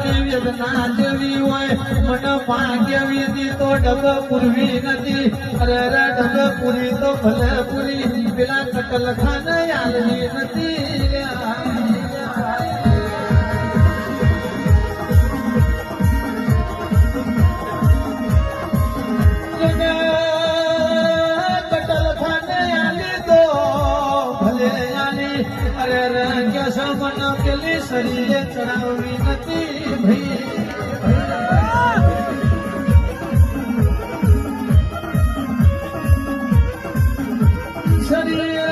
ની વેદના જેવી હોય મન ભાગ્યવી દી તો ડબ પૂરવી નથી અરે રે ડબ પૂરી તો ભલે પૂરી પેલા કટલ ખાને આલવી નથી અરે રંગ્ય સમન પેલી શરીરે ચડાવવી નથી શરીરે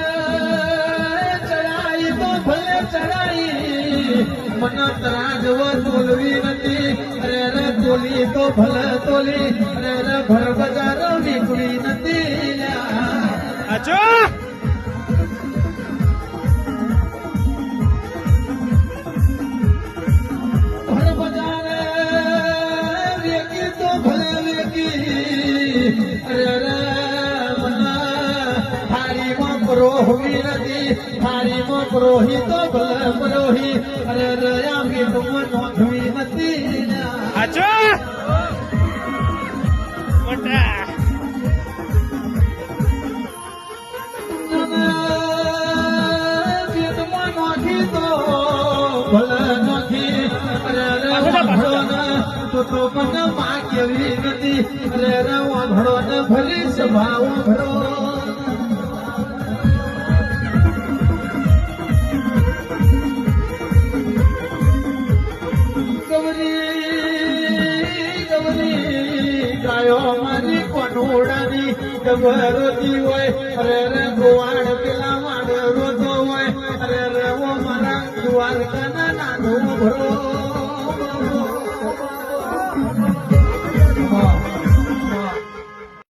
ચડાઈ તો ભલે ચડાઈ મન તરાજવ તોલવી નથી અરે રે તોલી તો ભલે તોલી અરે રે ભર બજાર નીકળી નથી આજો રોહવી નથી થાળીમાં પ્રોહી તો ભલે પ્રોહી અરે રયા મીઠું નોંધવી નથી આજો મોટા પેટમાં નોખી તો ભલે નોખી અરે તો પણ માં કેવી નથી અરે રવા ભરો ને ભલી સ્વભાવ ભરો મારી કોનોડાની ડબરતી હોય અરે રે ગોવાડ પેલા વાડ રોતો હોય અરે રે ઓ મારા દ્વારકાના નાનો ભરો